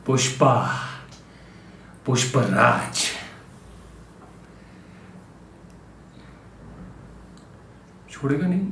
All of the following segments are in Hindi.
पुष्पा, पुष्पराज। छोड़ेगा नहीं।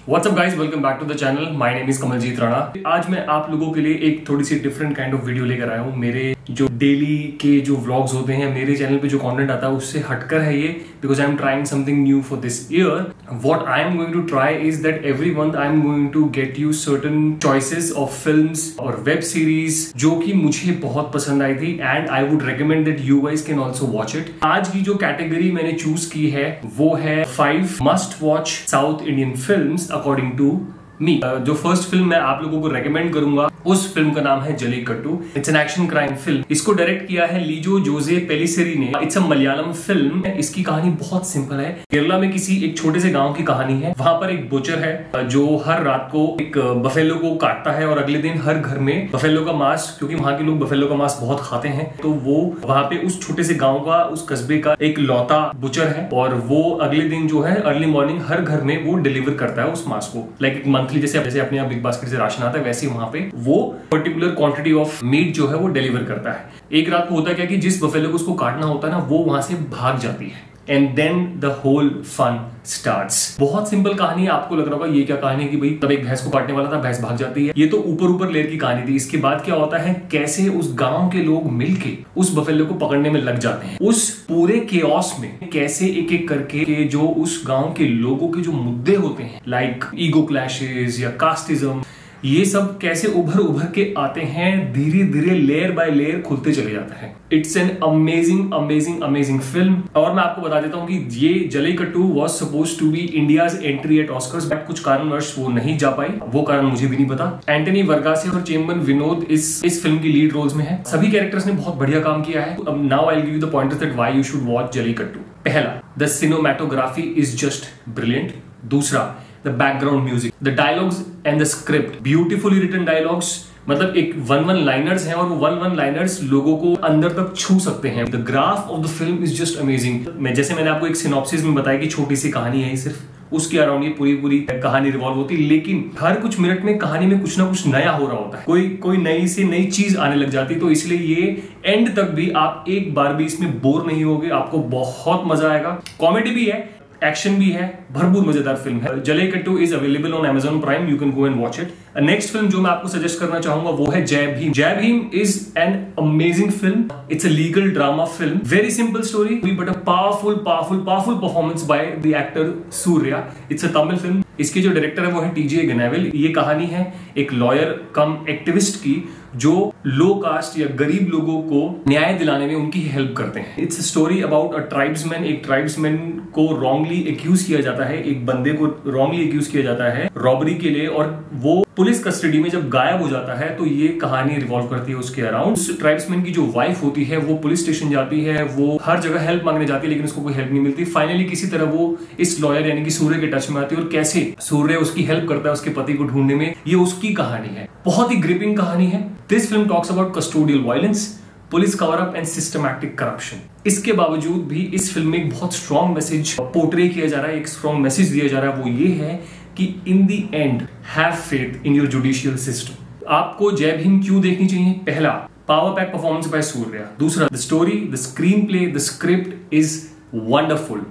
What's up guys, welcome back to the channel. My name is Kamaljeet Rana. आज मैं आप लोगों के लिए एक थोड़ी सी डिफरेंट काइंड ऑफ वीडियो लेकर आया हूँ। मेरे जो डेली के जो व्लॉग्स होते हैं, मेरे चैनल पे जो कंटेंट आता है उससे हटकर है ये, because I am trying something new for this year. What I am going to try is that every month I am going to get you certain choices of films और वेब सीरीज जो कि मुझे बहुत पसंद आई थी and I would recommend that you guys can also watch it. आज की जो कैटेगरी मैंने चूज की है वो है 5 must watch South Indian films according to me. जो फर्स्ट फिल्म मैं आप लोगों को रेकमेंड करूंगा उस फिल्म का नाम है jallikattu. It's an action crime film. इसको डायरेक्ट किया है लीजो जोसे पेलिसेरी ने। It's a Malayalam film. इसकी कहानी बहुत सिंपल है। केरला में किसी एक छोटे से गांव की कहानी है। वहां पर एक बुचर है जो हर रात को एक बफेलो को काटता है और अगले दिन हर घर में बफेलो का मांस, क्योंकि वहां के लोग बफेलो का मांस बहुत खाते हैं, तो वो वहां पे उस छोटे से गाँव का, उस कस्बे का एक लौता बुचर है और वो अगले दिन जो है अर्ली मॉर्निंग हर घर में वो डिलीवर करता है उस मांस को। लाइक एक मंथली जैसे अपने यहाँ बिग बास्केट से राशन आता है, वैसे वहां पे वो पर्टिकुलर क्वांटिटी ऑफ मीट जो है वो डिलीवर करता है। एक रात को होता क्या कि जिस बफेलो को उसको काटना होता है ना, वो वहां से भाग जाती है and then the whole fun starts. बहुत सिंपल कहानी है। आपको लग रहा होगा ये क्या कहानी है कि भाई तब एक भैंस को काटने वाला था, भैंस भाग जाती है। ये तो ऊपर लेयर की कहानी थी। इसके बाद क्या होता है, कैसे उस गांव के लोग मिलके उस बफेलो को पकड़ने में लग जाते हैं। उस पूरे केओस में कैसे एक एक करके जो उस गांव के लोगों के जो मुद्दे होते हैं, लाइक ईगो क्लैशेस या कास्टिज्म, ये सब कैसे उभर के आते हैं, धीरे धीरे लेयर बाय लेयर खुलते चले जाते हैं। It's an amazing film. और मैं आपको बता देता हूं कि ये Jallikattu was supposed to be India's entry at Oscars, but कुछ कारणवश वो नहीं जा पाई। वो कारण मुझे भी नहीं पता। एंटनी वर्गासे और चेम्बन विनोद इस फिल्म की लीड रोल्स में है। सभी कैरेक्टर्स ने बहुत बढ़िया काम किया है। अब now I will give you the pointers that why you should watch Jallikattu. पहला, the cinematography is just brilliant. दूसरा, the background music, the dialogues and the script, beautifully written dialogues। मतलब एक वन लाइनर्स हैं और वो वन लाइनर्स लोगों को अंदर तक छू सकते हैं। The graph of the film is just amazing। मैंने आपको एक सिनॉप्सिस में बताया कि छोटी सी कहानी है, सिर्फ उसके अराउंड ये पूरी कहानी रिवॉल्व होती है, लेकिन हर कुछ मिनट में कहानी में कुछ ना कुछ नया हो रहा होता है। कोई नई चीज आने लग जाती है। तो इसलिए ये एंड तक भी आप एक बार भी इसमें बोर नहीं होगे, आपको बहुत मजा आएगा। कॉमेडी भी है, एक्शन भी है, भरपूर मजेदार फिल्म है। Jallikattu is available on Amazon Prime, you can go and watch it. Next film जो मैं आपको सजेस्ट करना चाहूंगा वो है जय भीम। जय Bhim is an amazing film. It's a legal drama film, very simple story but a powerful performance by the actor Surya. It's a Tamil film. इसके जो डायरेक्टर है वो है TJ गनावेल। ये कहानी है एक लॉयर कम एक्टिविस्ट की जो लो कास्ट या गरीब लोगों को न्याय दिलाने में उनकी हेल्प करते हैं। It's a story about a tribesman. एक ट्राइब्समैन को रॉन्गली एक्यूज किया जाता है, एक बंदे को रॉन्गली एक्यूज किया जाता है रॉबरी के लिए, और वो पुलिस कस्टडी में जब गायब हो जाता है तो ये कहानी रिवॉल्व करती है उसके अराउंड। उस ट्राइब्समैन की जो वाइफ होती है वो पुलिस स्टेशन जाती है, वो हर जगह हेल्प मांगने जाती है लेकिन उसको कोई हेल्प नहीं मिलती। फाइनली किसी तरह वो इस लॉयर यानी कि सूर्य के टच में आती है और कैसे सूर्य उसकी हेल्प करता है उसके पति को ढूंढने में। ये उसकी कहानी है, बहुत ही ग्रिपिंग कहानी है। This film talks about custodial violence, police cover up and systematic corruption. इसके बावजूद भी इस फिल्म में एक बहुत स्ट्रॉन्ग मैसेज पोर्ट्रे किया जा रहा है, एक स्ट्रॉन्ग मैसेज दिया जा रहा है। वो ये है कि in the end have faith in your judicial system. आपको जय भीम क्यों देखनी चाहिए? पहला, power pack performance by Suriya. दूसरा, the story, the screenplay, the script is wonderful.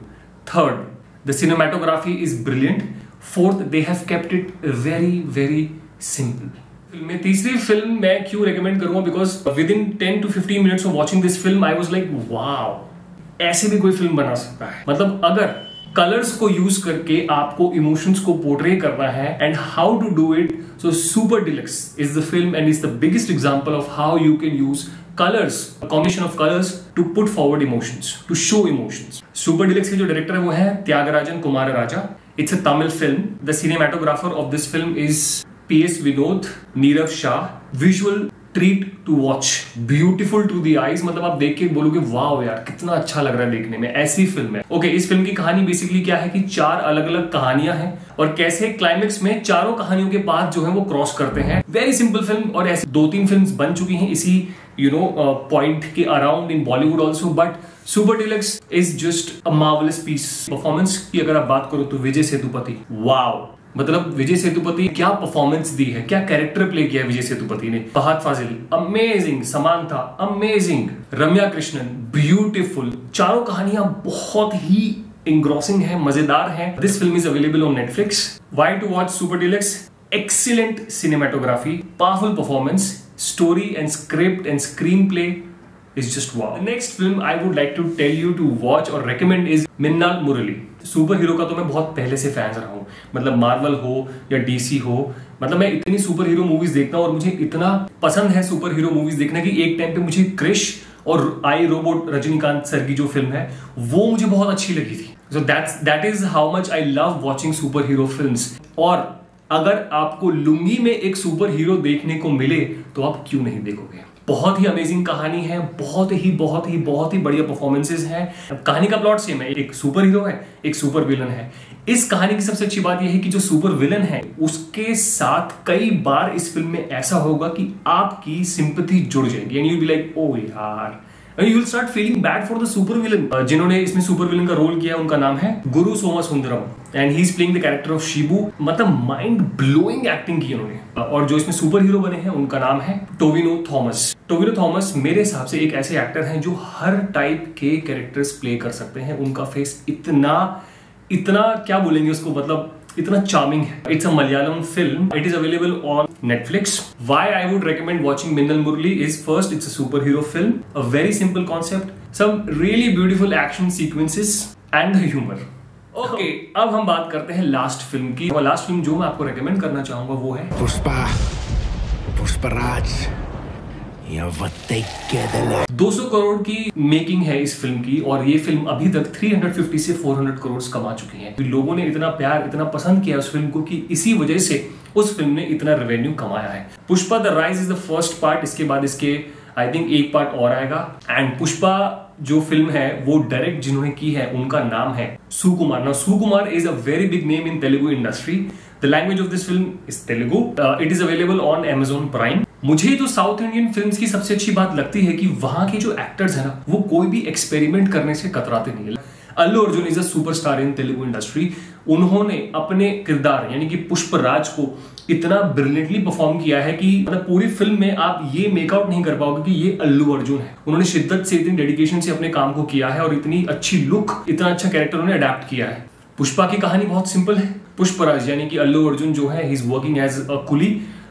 Third, the cinematography is brilliant. Fourth, they have kept it very simple. तीसरी फिल्म मैं क्यों रेकमेंड करूंगा, because within 10 to 15 minutes of watching this film I was like wow, ऐसे भी कोई फिल्म बना सकता है। मतलब अगर कलर्स को यूज करके आपको इमोशंस को पोर्ट्रे करना है and how to do it, so super deluxe is the film and is the biggest example of how you can use colors, a combination of colors to put forward emotions, to show emotions. Super Deluxe के जो डायरेक्टर है वो है Tyagarajan कुमारराजा। It's a Tamil film. The cinematographer of this film is PS Vinod, Nirav Shah. Visual treat to watch, beautiful to the eyes. मतलब आप देख के बोलोगे वाओ यार कितना अच्छा लग रहा है देखने में, ऐसी फिल्म है। ओके, इस फिल्म की कहानी बेसिकली क्या है कि 4 अलग अलग कहानियां हैं और कैसे क्लाइमेक्स में चारों कहानियों के पाथ जो है वो क्रॉस करते हैं। वेरी सिंपल फिल्म, और ऐसी 2-3 फिल्म्स बन चुकी हैं इसी पॉइंट के around in Bollywood also, but super deluxe is just a marvellous piece. Performance की अगर आप बात करो तो विजय सेतुपति, वाओ, मतलब विजय सेतुपति क्या परफॉर्मेंस दी है, क्या कैरेक्टर प्ले किया है विजय सेतुपति ने। Fahadh Faasil amazing, Samantha amazing, Ramya Krishnan beautiful. चारों कहानियां बहुत ही इंग्रॉसिंग है, मजेदार है। This film is available on Netflix. Why to watch super deluxe? Excellent cinematography, powerful performance, story and script and screenplay is just wow. The next film I would like to tell you to watch or recommend is Minnal Murali. Super hero का तो मैं बहुत पहले से फैन रहा हूँ, मतलब मार्वल हो या डीसी हो, मतलब मैं इतनी सुपर हीरो मूवीज देखता हूँ और मुझे इतना पसंद है सुपर हीरो मूवीज देखना कि एक टाइम पे मुझे क्रिश और आई रोबोट रजनीकांत सर की जो फिल्म है वो मुझे बहुत अच्छी लगी थी। So that is how much I love watching super hero films. और अगर आपको लुंगी में एक सुपर हीरो देखने को मिले तो आप क्यों नहीं देखोगे। बहुत ही अमेजिंग कहानी है, बहुत ही बढ़िया परफॉर्मेंसेस हैं। कहानी का प्लॉट सेम है, एक सुपर हीरो है, एक सुपर विलन है। इस कहानी की सबसे अच्छी बात यह है कि जो सुपर विलन है उसके साथ कई बार इस फिल्म में ऐसा होगा कि आपकी सिंपैथी जुड़ जाएगी and you be like oh यार, you will start feeling bad for the super villain। जिन्होंने इसमें सुपर विलन का रोल किया उनका नाम है Guru Somasundaram and he is playing the character of Shibu. मतलब माइंड ब्लोइंग एक्टिंग की उन्होंने। और जो इसमें सुपर हीरो बने हैं उनका नाम है टोविनो थॉमस। टोविनो थॉमस मेरे हिसाब से एक ऐसे एक्टर हैं जो हर टाइप के कैरेक्टर्स प्ले कर सकते हैं। उनका फेस इतना क्या बोलेंगे उसको, मतलब इतना चार्मिंग है। It's a Malayalam film, it is available on Netflix. Why I would recommend watching Minnal Murali is first, it's a super hero film, a very simple concept, some really beautiful action sequences and the humour. Okay, अब हम बात करते हैं लास्ट फिल्म की। और लास्ट फिल्म जो मैं आपको रेकमेंड करना चाहूंगा वो है पुष्पराज। 200 करोड़ की मेकिंग है इस फिल्म की और ये फिल्म अभी तक 350 से 400 करोड़ कमा चुकी है। लोगों ने इतना प्यार, इतना पसंद किया उस फिल्म को कि इसी वजह से उस फिल्म ने इतना रेवेन्यू कमाया है। Pushpa the rise is the first part, इसके बाद इसके आई थिंक एक पार्ट और आएगा। एंड पुष्पा जो फिल्म है वो डायरेक्ट जिन्होंने की है उनका नाम है Sukumar. Now Sukumar is a very big name in Telugu industry. The language of this film is Telugu. It is available on Amazon Prime. मुझे तो साउथ इंडियन फिल्म्स की सबसे अच्छी बात लगती है कि वहां के जो एक्टर्स हैं ना वो कोई भी एक्सपेरिमेंट करने से कतराते नहीं है। Allu Arjun is a superstar in Telugu industry. उन्होंने अपने किरदार यानी कि पुष्पराज को इतना ब्रिलियंटली परफॉर्म किया है कि मतलब पूरी फिल्म में आप ये मेकआउट नहीं कर पाओगे कि ये अल्लू अर्जुन है। उन्होंने शिद्दत से, इतनी डेडिकेशन से अपने काम को किया है और इतनी अच्छी लुक, इतना अच्छा कैरेक्टर उन्होंने अडेप्ट किया है। पुष्पा की कहानी बहुत सिंपल है। पुष्पराज यानी कि अल्लू अर्जुन जो है he is working as a coolie.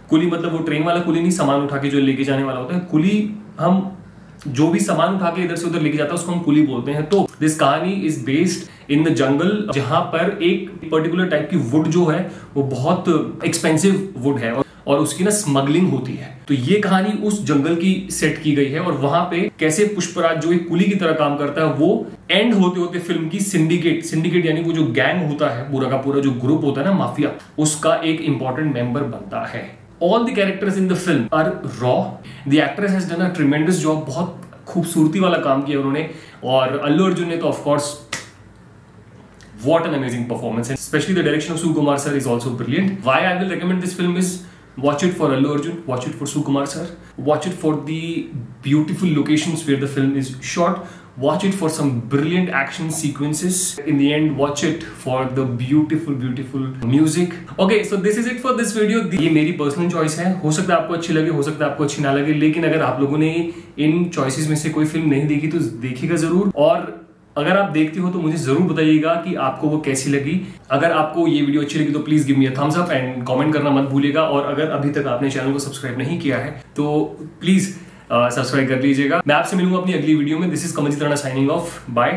कुली मतलब वो ट्रेन वाला कुली नहीं, सामान उठा के जो लेके जाने वाला होता है। कुली, हम जो भी सामान उठा के इधर से उधर लेके जाता है उसको हम कुली बोलते हैं। तो दिस कहानी is based in the jungle, जहां पर एक पर्टिकुलर टाइप की वुड जो है वो बहुत एक्सपेंसिव वुड है और उसकी ना स्मगलिंग होती है। तो ये कहानी उस जंगल की सेट की गई है और वहां पे कैसे पुष्पराज जो एक कुली की तरह काम करता है वो एंड होते होते फिल्म की सिंडिकेट यानी वो जो गैंग होता है, पूरा का पूरा जो ग्रुप होता है ना, माफिया, उसका एक इंपॉर्टेंट मेंबर बनता है। All the characters in the film are raw. The actress has done a tremendous job. बहुत खूबसूरती वाला काम किया उन्होंने। और अल्लू अर्जुन ने तो of course what an amazing performance, and especially the direction of Sukumar sir is also brilliant. Why I will recommend this film is watch it for Allu Arjun, watch it for Sukumar sir, watch it for the beautiful locations where the film is shot, watch it for some brilliant action sequences. In the end, watch it for the beautiful music. Okay, so this is it for this video. ये मेरी पर्सनल चॉइस है, हो सकता है आपको अच्छी लगे, हो सकता है आपको अच्छी ना लगे, लेकिन अगर आप लोगों ने इन चॉइसेस में से कोई फिल्म नहीं देखी तो देखिएगा जरूर। और अगर आप देखते हो तो मुझे जरूर बताइएगा कि आपको वो कैसी लगी। अगर आपको ये वीडियो अच्छी लगी तो please give me a thumbs up and comment करना मत भूलिएगा। और अगर अभी तक आपने चैनल को सब्सक्राइब नहीं किया है तो प्लीज सब्सक्राइब कर लीजिएगा। मैं आपसे मिलूंगा अपनी अगली वीडियो में। This is Kamaljeet Rana signing off, bye.